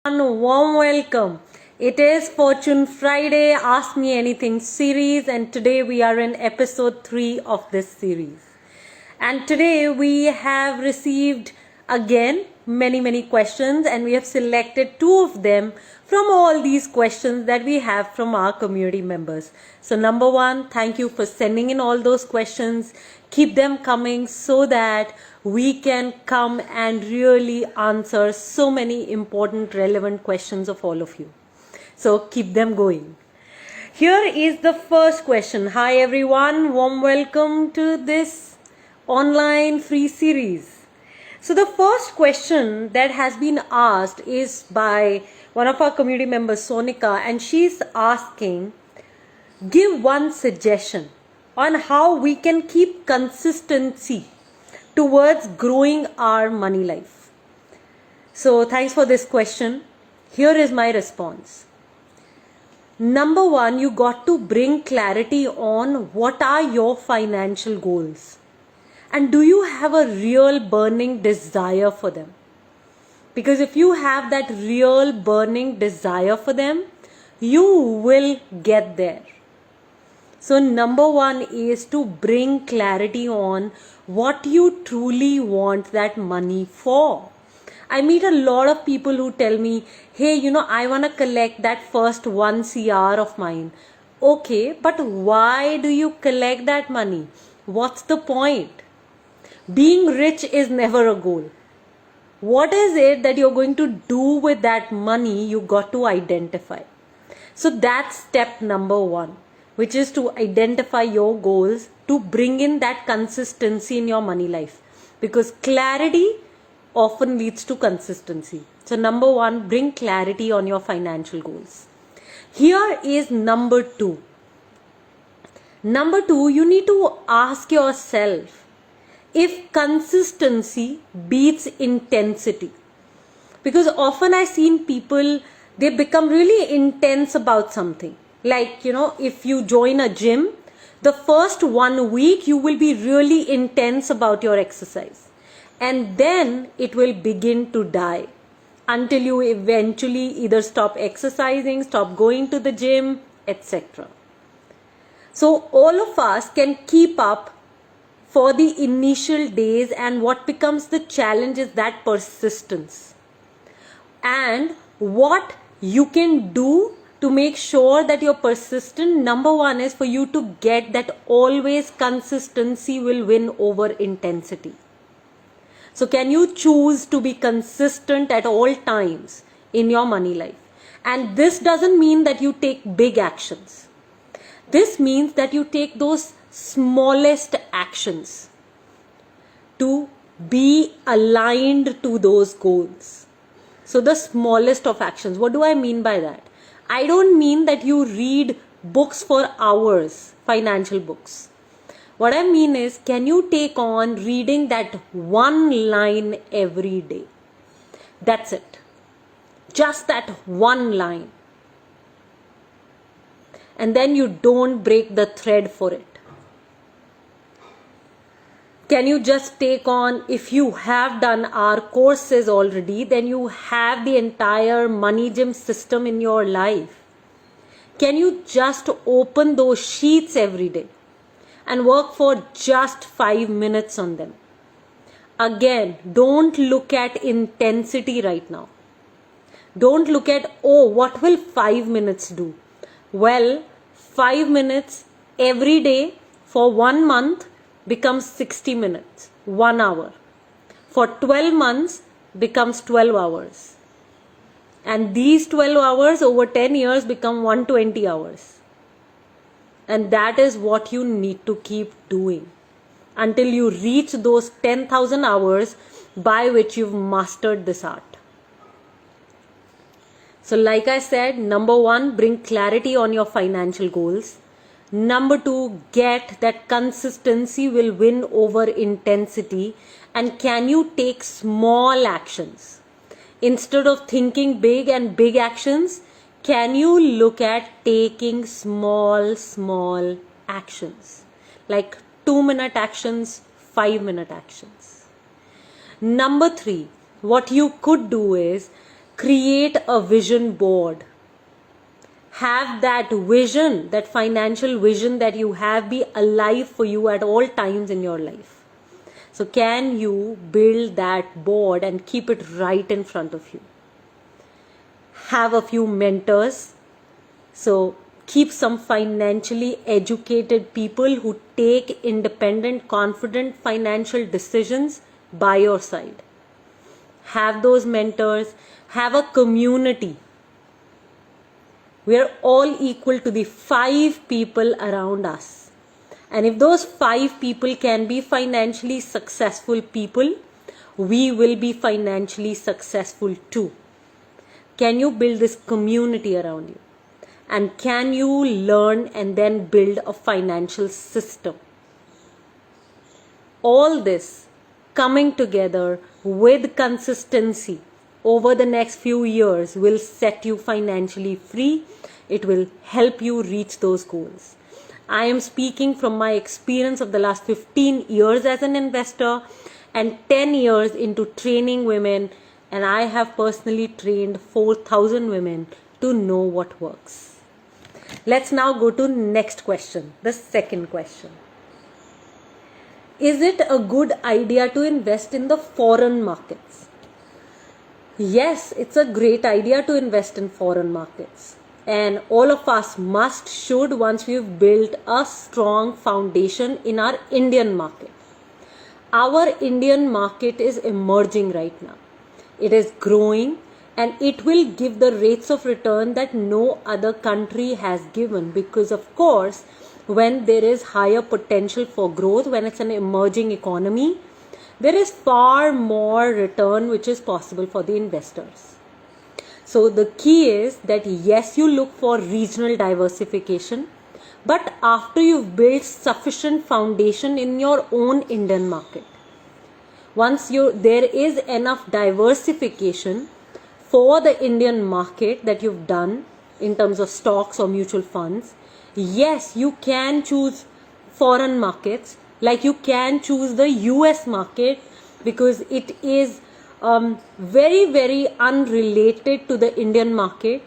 Warm welcome. It is Fortune Friday Ask Me Anything series, and today we are in episode 3 of this series. And today we have received again many questions, and we have selected 2 of them from all these questions that we have from our community members. So number 1, thank you for sending in all those questions. Keep them coming so that we can come and really answer so many important relevant questions of all of you. So keep them going. Here is the first question. Hi everyone, warm welcome to this online free series. So the first question that has been asked is by one of our community members, Sonika, and she's asking, give one suggestion on how we can keep consistency towards growing our money life. So thanks for this question. Here is my response. Number 1, you got to bring clarity on what are your financial goals. And do you have a real burning desire for them? Because if you have that real burning desire for them, you will get there. So number 1 is to bring clarity on what you truly want that money for. I meet a lot of people who tell me, hey, I want to collect that first 1 CR of mine. Okay, but why do you collect that money? What's the point? Being rich is never a goal. What is it that you're going to do with that money? You got to identify. So that's step number 1, which is to identify your goals to bring in that consistency in your money life. Because clarity often leads to consistency. So number 1, bring clarity on your financial goals. Here is number 2. Number 2, you need to ask yourself if consistency beats intensity. Because often I've seen people, they become really intense about something. Like, if you join a gym, the first 1 week you will be really intense about your exercise. And then it will begin to die until you eventually either stop exercising, stop going to the gym, etc. So all of us can keep up for the initial days, and what becomes the challenge is that persistence. And what you can do to make sure that you're persistent, number 1 is for you to get that always consistency will win over intensity. So can you choose to be consistent at all times in your money life? And this doesn't mean that you take big actions. This means that you take those smallest actions to be aligned to those goals. So the smallest of actions. What do I mean by that? I don't mean that you read books for hours, financial books. What I mean is, can you take on reading that 1 line every day? That's it. Just that 1 line. And then you don't break the thread for it. Can you just take on, if you have done our courses already, then you have the entire Money Gym system in your life. Can you just open those sheets every day and work for just 5 minutes on them? Again, don't look at intensity right now. Don't look at, what will 5 minutes do? Well, 5 minutes every day for 1 month becomes 60 minutes, 1 hour. For 12 months becomes 12 hours. And these 12 hours over 10 years become 120 hours. And that is what you need to keep doing until you reach those 10,000 hours by which you've mastered this art. So like I said, number 1, bring clarity on your financial goals. Number 2, get that consistency will win over intensity. And can you take small actions? Instead of thinking big and big actions, can you look at taking small actions? Like 2-minute actions, 5-minute actions. Number 3, what you could do is create a vision board. Have that vision, that financial vision that you have, be alive for you at all times in your life. So can you build that board and keep it right in front of you? Have a few mentors. So keep some financially educated people who take independent, confident financial decisions by your side. Have those mentors. Have a community. We are all equal to the 5 people around us. And if those 5 people can be financially successful people, we will be financially successful too. Can you build this community around you? And can you learn and then build a financial system? All this coming together with consistency over the next few years will set you financially free. It will help you reach those goals. I am speaking from my experience of the last 15 years as an investor and 10 years into training women, and I have personally trained 4,000 women to know what works. Let's now go to next question, the second question. Is it a good idea to invest in the foreign markets? Yes, it's a great idea to invest in foreign markets. And all of us should once we've built a strong foundation in our Indian market. Our Indian market is emerging right now. It is growing and it will give the rates of return that no other country has given, because of course when there is higher potential for growth, when it's an emerging economy, there is far more return which is possible for the investors. So the key is that yes, you look for regional diversification, but after you've built sufficient foundation in your own Indian market, once there is enough diversification for the Indian market that you've done in terms of stocks or mutual funds, yes, you can choose foreign markets, like you can choose the US market, because it is very, very unrelated to the Indian market.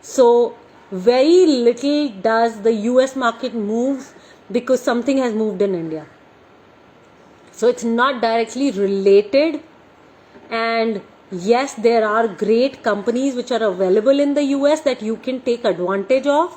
So very little does the US market move because something has moved in India. So it's not directly related. And yes, there are great companies which are available in the US that you can take advantage of,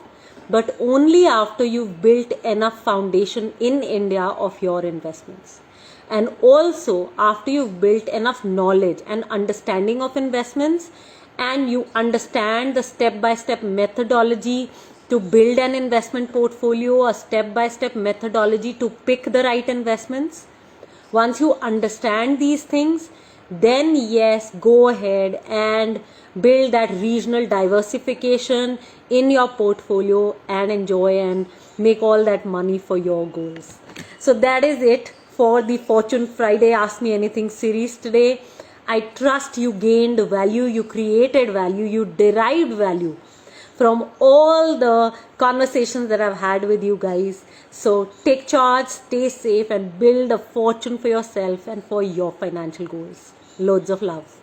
but only after you've built enough foundation in India of your investments. And also after you've built enough knowledge and understanding of investments, and you understand the step-by-step methodology to build an investment portfolio, a step-by-step methodology to pick the right investments. Once you understand these things, then yes, go ahead and build that regional diversification in your portfolio and enjoy and make all that money for your goals. So that is it for the Fortune Friday Ask Me Anything series today. I trust you gained value, you created value, you derived value from all the conversations that I've had with you guys. So take charge, stay safe, and build a fortune for yourself and for your financial goals. Loads of love.